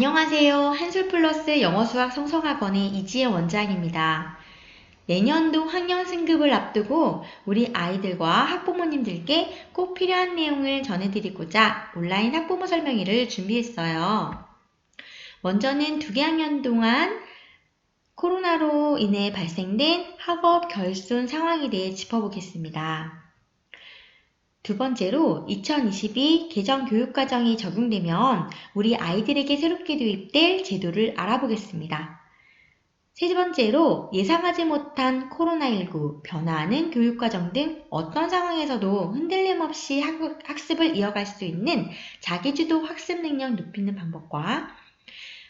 안녕하세요. 한술플러스 영어수학 성성학원의 이지혜 원장입니다. 내년도 학년 승급을 앞두고 우리 아이들과 학부모님들께 꼭 필요한 내용을 전해드리고자 온라인 학부모 설명회를 준비했어요. 먼저는 2개 학년 동안 코로나로 인해 발생된 학업 결손 상황에 대해 짚어보겠습니다. 두 번째로 2022 개정 교육과정이 적용되면 우리 아이들에게 새롭게 도입될 제도를 알아보겠습니다. 세 번째로 예상하지 못한 코로나19, 변화하는 교육과정 등 어떤 상황에서도 흔들림 없이 학습을 이어갈 수 있는 자기주도 학습 능력 높이는 방법과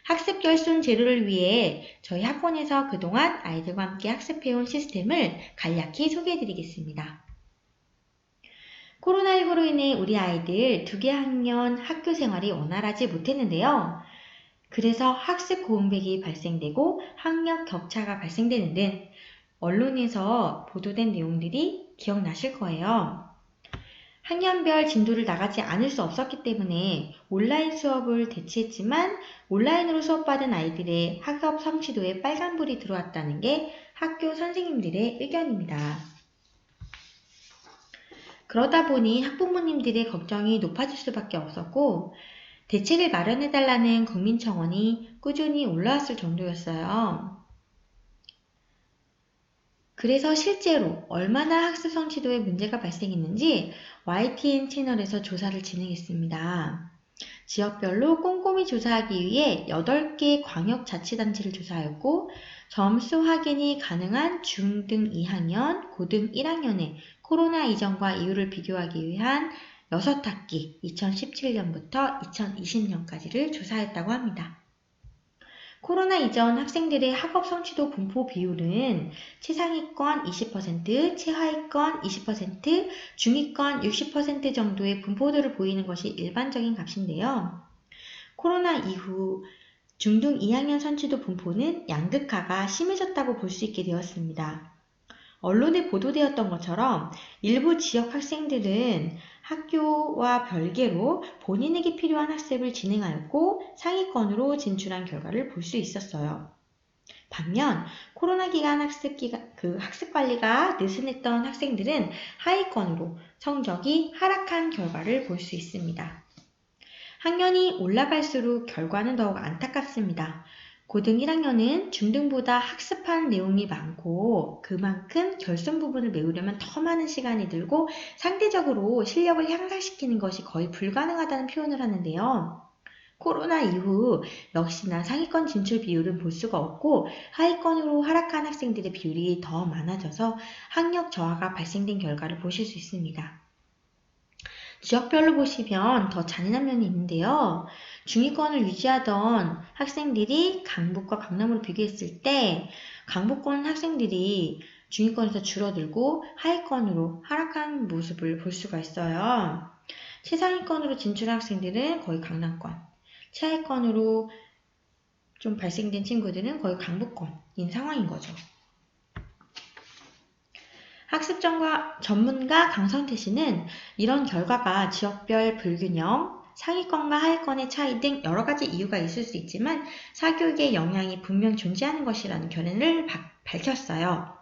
학습 결손 제로를 위해 저희 학원에서 그동안 아이들과 함께 학습해온 시스템을 간략히 소개해드리겠습니다. 코로나19로 인해 우리 아이들 2개 학년 학교 생활이 원활하지 못했는데요. 그래서 학습 공백이 발생되고 학력 격차가 발생되는 등 언론에서 보도된 내용들이 기억나실 거예요. 학년별 진도를 나가지 않을 수 없었기 때문에 온라인 수업을 대체했지만 온라인으로 수업받은 아이들의 학업 성취도에 빨간불이 들어왔다는 게 학교 선생님들의 의견입니다. 그러다 보니 학부모님들의 걱정이 높아질 수밖에 없었고 대책을 마련해달라는 국민청원이 꾸준히 올라왔을 정도였어요. 그래서 실제로 얼마나 학습 성취도에 문제가 발생했는지 YTN 채널에서 조사를 진행했습니다. 지역별로 꼼꼼히 조사하기 위해 8개 광역자치단체를 조사하였고 점수 확인이 가능한 중등 2학년, 고등 1학년의 코로나 이전과 이후를 비교하기 위한 6학기 2017년부터 2020년까지를 조사했다고 합니다. 코로나 이전 학생들의 학업 성취도 분포 비율은 최상위권 20%, 최하위권 20%, 중위권 60% 정도의 분포도를 보이는 것이 일반적인 값인데요. 코로나 이후 중등 2학년 성취도 분포는 양극화가 심해졌다고 볼 수 있게 되었습니다. 언론에 보도되었던 것처럼 일부 지역 학생들은 학교와 별개로 본인에게 필요한 학습을 진행하였고 상위권으로 진출한 결과를 볼 수 있었어요. 반면 코로나 기간 학습 관리가 느슨했던 학생들은 하위권으로 성적이 하락한 결과를 볼 수 있습니다. 학년이 올라갈수록 결과는 더욱 안타깝습니다. 고등 1학년은 중등보다 학습한 내용이 많고 그만큼 결손 부분을 메우려면 더 많은 시간이 들고 상대적으로 실력을 향상시키는 것이 거의 불가능하다는 표현을 하는데요. 코로나 이후 역시나 상위권 진출 비율은 볼 수가 없고 하위권으로 하락한 학생들의 비율이 더 많아져서 학력 저하가 발생된 결과를 보실 수 있습니다. 지역별로 보시면 더 잔인한 면이 있는데요. 중위권을 유지하던 학생들이 강북과 강남으로 비교했을 때 강북권 학생들이 중위권에서 줄어들고 하위권으로 하락한 모습을 볼 수가 있어요. 최상위권으로 진출한 학생들은 거의 강남권, 최하위권으로 좀 발생된 친구들은 거의 강북권인 상황인 거죠. 학습 전문가 강성태 씨는 이런 결과가 지역별 불균형, 상위권과 하위권의 차이 등 여러 가지 이유가 있을 수 있지만 사교육의 영향이 분명 존재하는 것이라는 견해를 밝혔어요.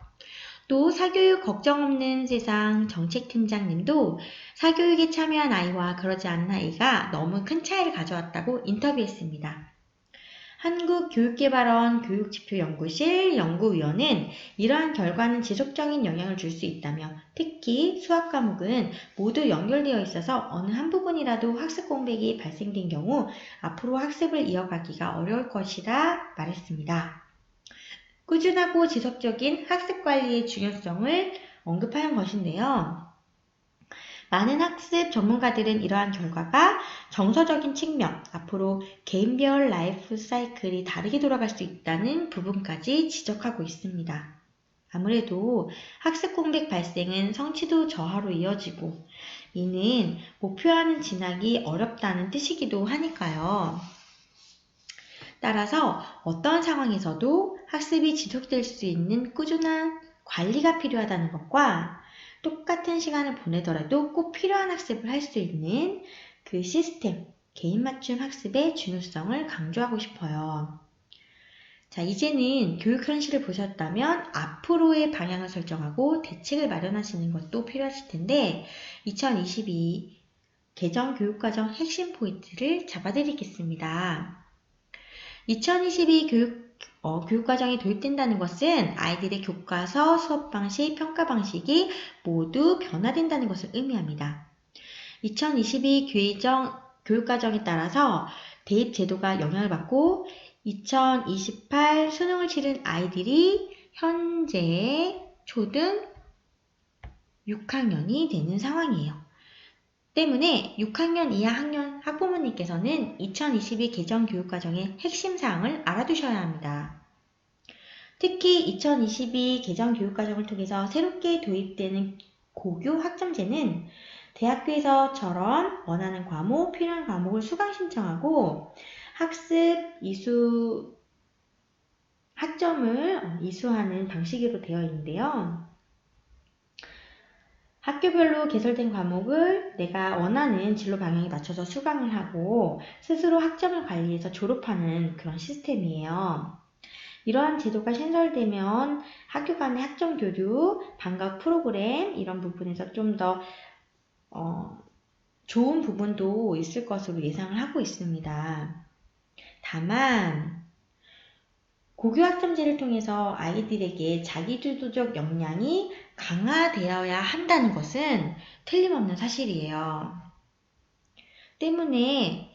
또 사교육 걱정 없는 세상 정책팀장님도 사교육에 참여한 아이와 그러지 않은 아이가 너무 큰 차이를 가져왔다고 인터뷰했습니다. 한국교육개발원 교육지표연구실 연구위원은 이러한 결과는 지속적인 영향을 줄 수 있다며 특히 수학 과목은 모두 연결되어 있어서 어느 한 부분이라도 학습 공백이 발생된 경우 앞으로 학습을 이어가기가 어려울 것이라 말했습니다. 꾸준하고 지속적인 학습 관리의 중요성을 언급하는 것인데요. 많은 학습 전문가들은 이러한 결과가 정서적인 측면, 앞으로 개인별 라이프 사이클이 다르게 돌아갈 수 있다는 부분까지 지적하고 있습니다. 아무래도 학습 공백 발생은 성취도 저하로 이어지고 이는 목표하는 진학이 어렵다는 뜻이기도 하니까요. 따라서 어떤 상황에서도 학습이 지속될 수 있는 꾸준한 관리가 필요하다는 것과 똑같은 시간을 보내더라도 꼭 필요한 학습을 할 수 있는 그 시스템, 개인 맞춤 학습의 중요성을 강조하고 싶어요. 자, 이제는 교육 현실을 보셨다면 앞으로의 방향을 설정하고 대책을 마련하시는 것도 필요하실 텐데 2022 개정 교육과정 핵심 포인트를 잡아드리겠습니다. 2022 교육과정이 도입된다는 것은 아이들의 교과서, 수업 방식, 평가 방식이 모두 변화된다는 것을 의미합니다. 2022 교육과정에 따라서 대입 제도가 영향을 받고 2028 수능을 치른 아이들이 현재 초등 6학년이 되는 상황이에요. 때문에 6학년 이하 학부모님께서는 2022 개정 교육과정의 핵심 사항을 알아두셔야 합니다. 특히 2022 개정 교육과정을 통해서 새롭게 도입되는 고교 학점제는 대학교에서처럼 원하는 과목, 필요한 과목을 수강 신청하고 학습 이수 학점을 이수하는 방식으로 되어 있는데요. 학교별로 개설된 과목을 내가 원하는 진로 방향에 맞춰서 수강을 하고 스스로 학점을 관리해서 졸업하는 그런 시스템이에요. 이러한 제도가 신설되면 학교 간의 학점 교류, 방과 프로그램 이런 부분에서 좀 더 좋은 부분도 있을 것으로 예상을 하고 있습니다. 다만 고교학점제를 통해서 아이들에게 자기주도적 역량이 강화되어야 한다는 것은 틀림없는 사실이에요. 때문에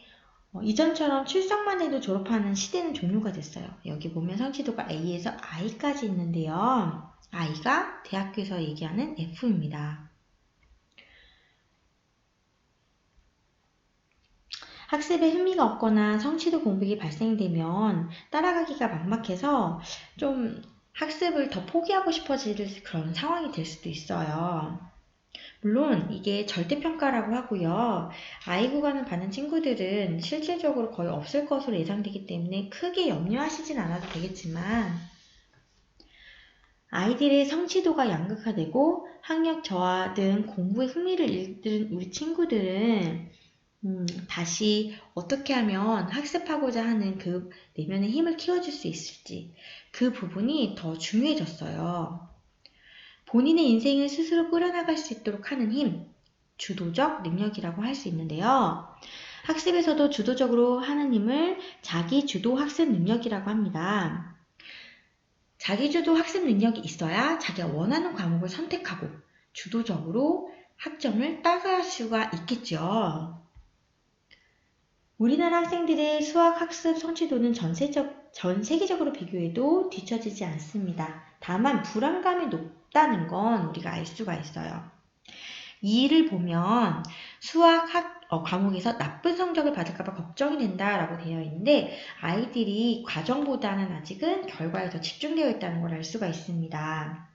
이전처럼 출석만 해도 졸업하는 시대는 종료가 됐어요. 여기 보면 성취도가 A에서 I까지 있는데요. I가 대학교에서 얘기하는 F입니다. 학습에 흥미가 없거나 성취도 공백이 발생되면 따라가기가 막막해서 좀 학습을 더 포기하고 싶어지는 그런 상황이 될 수도 있어요. 물론 이게 절대평가라고 하고요. I 구간을 받는 친구들은 실질적으로 거의 없을 것으로 예상되기 때문에 크게 염려하시진 않아도 되겠지만 아이들의 성취도가 양극화되고 학력 저하 등 공부에 흥미를 잃은 우리 친구들은 다시 어떻게 하면 학습하고자 하는 그 내면의 힘을 키워줄 수 있을지 그 부분이 더 중요해졌어요. 본인의 인생을 스스로 꾸려나갈 수 있도록 하는 힘, 주도적 능력이라고 할 수 있는데요. 학습에서도 주도적으로 하는 힘을 자기주도 학습 능력이라고 합니다. 자기주도 학습 능력이 있어야 자기가 원하는 과목을 선택하고 주도적으로 학점을 따갈 수가 있겠죠. 우리나라 학생들의 수학 학습 성취도는 전 세계적으로 비교해도 뒤처지지 않습니다. 다만 불안감이 높다는 건 우리가 알 수가 있어요. 이 일을 보면 수학 과목에서 나쁜 성적을 받을까봐 걱정이 된다라고 되어 있는데 아이들이 과정보다는 아직은 결과에 더 집중되어 있다는 걸 알 수가 있습니다.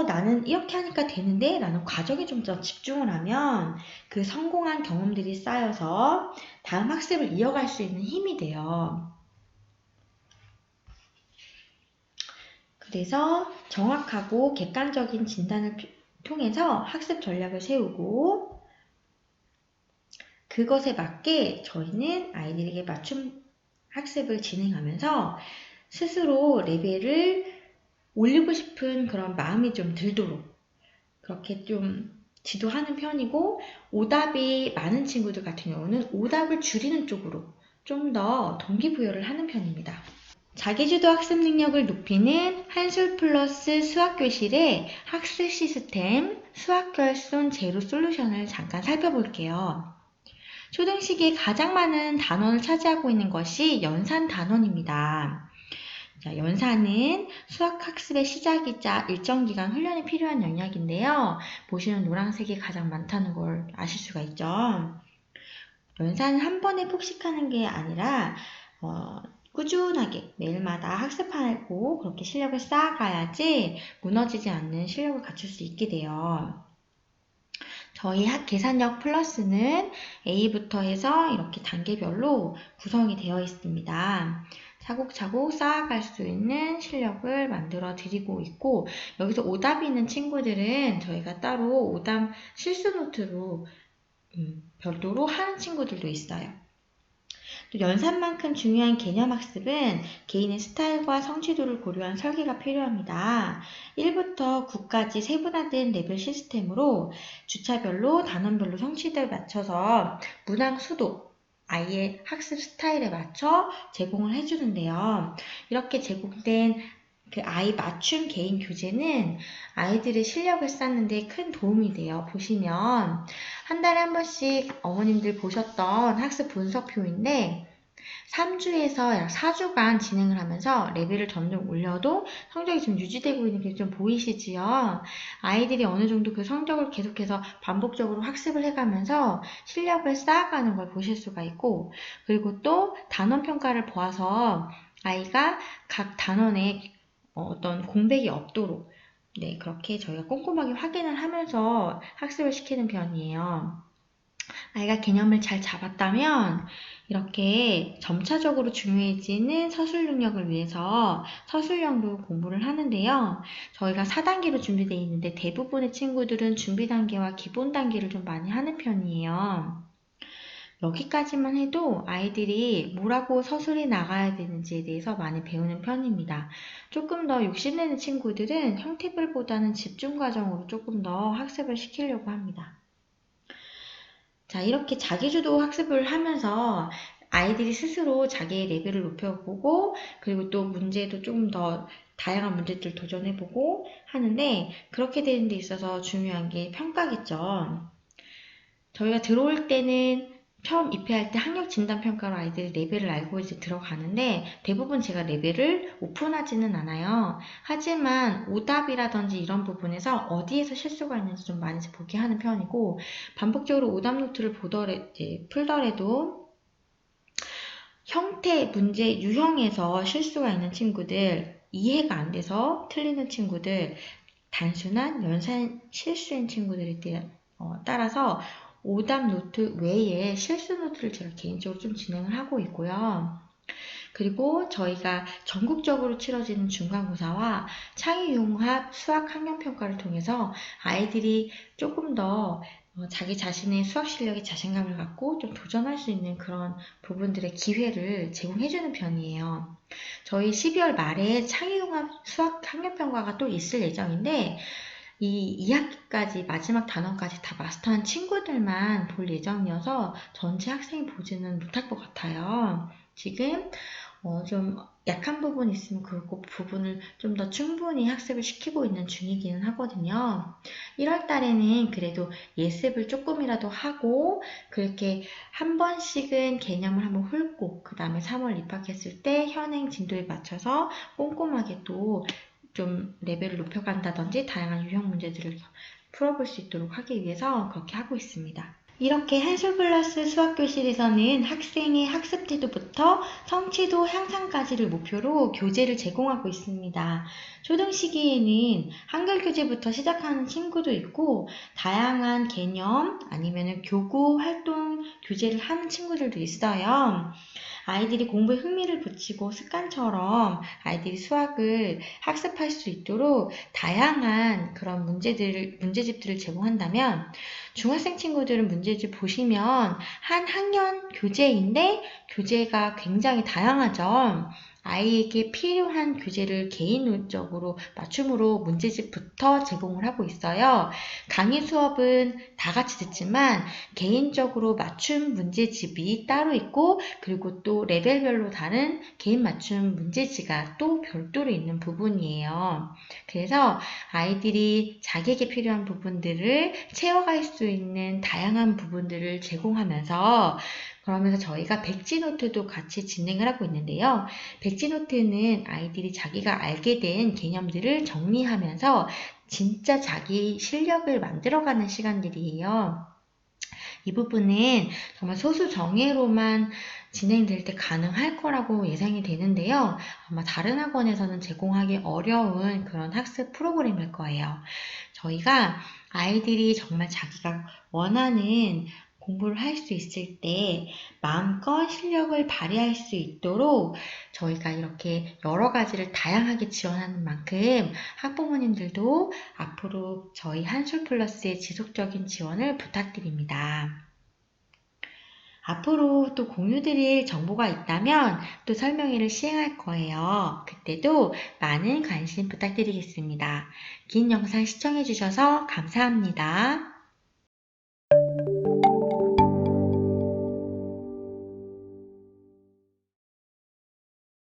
나는 이렇게 하니까 되는데? 라는 과정에 좀 더 집중을 하면 그 성공한 경험들이 쌓여서 다음 학습을 이어갈 수 있는 힘이 돼요. 그래서 정확하고 객관적인 진단을 통해서 학습 전략을 세우고 그것에 맞게 저희는 아이들에게 맞춤 학습을 진행하면서 스스로 레벨을 올리고 싶은 그런 마음이 좀 들도록 그렇게 좀 지도하는 편이고 오답이 많은 친구들 같은 경우는 오답을 줄이는 쪽으로 좀 더 동기부여를 하는 편입니다. 자기주도 학습 능력을 높이는 한술 플러스 수학교실의 학습 시스템 수학결손 제로 솔루션을 잠깐 살펴볼게요. 초등 시기에 가장 많은 단원을 차지하고 있는 것이 연산 단원입니다. 자, 연산은 수학학습의 시작이자 일정 기간 훈련이 필요한 영역인데요. 보시면 노란색이 가장 많다는 걸 아실 수가 있죠. 연산은 한 번에 폭식하는 게 아니라 꾸준하게 매일마다 학습하고 그렇게 실력을 쌓아가야지 무너지지 않는 실력을 갖출 수 있게 돼요. 저희 계산력 플러스는 A부터 해서 이렇게 단계별로 구성이 되어 있습니다. 차곡차곡 쌓아갈 수 있는 실력을 만들어 드리고 있고 여기서 오답이 있는 친구들은 저희가 따로 오답 실수 노트로 별도로 하는 친구들도 있어요. 또 연산만큼 중요한 개념학습은 개인의 스타일과 성취도를 고려한 설계가 필요합니다. 1부터 9까지 세분화된 레벨 시스템으로 주차별로 단원별로 성취도에 맞춰서 문항 수도, 아이의 학습 스타일에 맞춰 제공을 해주는데요. 이렇게 제공된 그 아이 맞춤 개인 교재는 아이들의 실력을 쌓는 데 큰 도움이 돼요. 보시면 한 달에 한 번씩 어머님들 보셨던 학습 분석표인데 3주에서 약 4주간 진행을 하면서 레벨을 점점 올려도 성적이 좀 유지되고 있는 게 좀 보이시지요? 아이들이 어느 정도 그 성적을 계속해서 반복적으로 학습을 해가면서 실력을 쌓아가는 걸 보실 수가 있고, 그리고 또 단원 평가를 보아서 아이가 각 단원에 어떤 공백이 없도록 그렇게 저희가 꼼꼼하게 확인을 하면서 학습을 시키는 편이에요. 아이가 개념을 잘 잡았다면 이렇게 점차적으로 중요해지는 서술 능력을 위해서 서술형도 공부를 하는데요. 저희가 4단계로 준비되어 있는데 대부분의 친구들은 준비 단계와 기본 단계를 좀 많이 하는 편이에요. 여기까지만 해도 아이들이 뭐라고 서술이 나가야 되는지에 대해서 많이 배우는 편입니다. 조금 더 욕심내는 친구들은 형태별보다는 집중 과정으로 조금 더 학습을 시키려고 합니다. 자, 이렇게 자기주도 학습을 하면서 아이들이 스스로 자기의 레벨을 높여보고, 그리고 또 문제도 조금 더 다양한 문제들 도전해보고 하는데, 그렇게 되는 데 있어서 중요한 게 평가겠죠. 저희가 들어올 때는 처음 입회할 때 학력 진단 평가로 아이들이 레벨을 알고 이제 들어가는데 대부분 제가 레벨을 오픈하지는 않아요. 하지만 오답이라든지 이런 부분에서 어디에서 실수가 있는지 좀 많이 보게 하는 편이고, 반복적으로 오답 노트를 풀더라도 형태, 문제, 유형에서 실수가 있는 친구들, 이해가 안 돼서 틀리는 친구들, 단순한 연산 실수인 친구들에 따라서 오답 노트 외에 실수 노트를 제가 개인적으로 좀 진행을 하고 있고요. 그리고 저희가 전국적으로 치러지는 중간고사와 창의융합 수학 학년평가를 통해서 아이들이 조금 더 자기 자신의 수학 실력에 자신감을 갖고 좀 도전할 수 있는 그런 부분들의 기회를 제공해주는 편이에요. 저희 12월 말에 창의융합 수학 학년평가가 또 있을 예정인데 이 2학기까지 마지막 단원까지 다 마스터한 친구들만 볼 예정이어서 전체 학생이 보지는 못할 것 같아요. 지금 좀 약한 부분이 있으면 그 부분을 좀 더 충분히 학습을 시키고 있는 중이기는 하거든요. 1월 달에는 그래도 예습을 조금이라도 하고 그렇게 한 번씩은 개념을 한번 훑고 그 다음에 3월 입학했을 때 현행 진도에 맞춰서 꼼꼼하게 또 좀 레벨을 높여간다든지 다양한 유형 문제들을 풀어볼 수 있도록 하기 위해서 그렇게 하고 있습니다. 이렇게 한솔플러스 수학교실에서는 학생의 학습 태도부터 성취도 향상까지를 목표로 교재를 제공하고 있습니다. 초등 시기에는 한글 교재부터 시작하는 친구도 있고 다양한 개념 아니면 교구 활동 교재를 하는 친구들도 있어요. 아이들이 공부에 흥미를 붙이고 습관처럼 아이들이 수학을 학습할 수 있도록 다양한 그런 문제집들을 제공한다면 중학생 친구들은 문제집 보시면 한 학년 교재인데 교재가 굉장히 다양하죠. 아이에게 필요한 교재를 개인적으로 맞춤으로 문제집부터 제공을 하고 있어요. 강의 수업은 다 같이 듣지만 개인적으로 맞춤 문제집이 따로 있고 그리고 또 레벨별로 다른 개인 맞춤 문제지가 또 별도로 있는 부분이에요. 그래서 아이들이 자기에게 필요한 부분들을 채워갈 수 있는 다양한 부분들을 제공하면서 그러면서 저희가 백지노트도 같이 진행을 하고 있는데요. 백지노트는 아이들이 자기가 알게 된 개념들을 정리하면서 진짜 자기 실력을 만들어가는 시간들이에요. 이 부분은 정말 소수 정예로만 진행될 때 가능할 거라고 예상이 되는데요. 아마 다른 학원에서는 제공하기 어려운 그런 학습 프로그램일 거예요. 저희가 아이들이 정말 자기가 원하는 공부를 할 수 있을 때 마음껏 실력을 발휘할 수 있도록 저희가 이렇게 여러 가지를 다양하게 지원하는 만큼 학부모님들도 앞으로 저희 한솔플러스의 지속적인 지원을 부탁드립니다. 앞으로 또 공유드릴 정보가 있다면 또 설명회를 시행할 거예요. 그때도 많은 관심 부탁드리겠습니다. 긴 영상 시청해주셔서 감사합니다.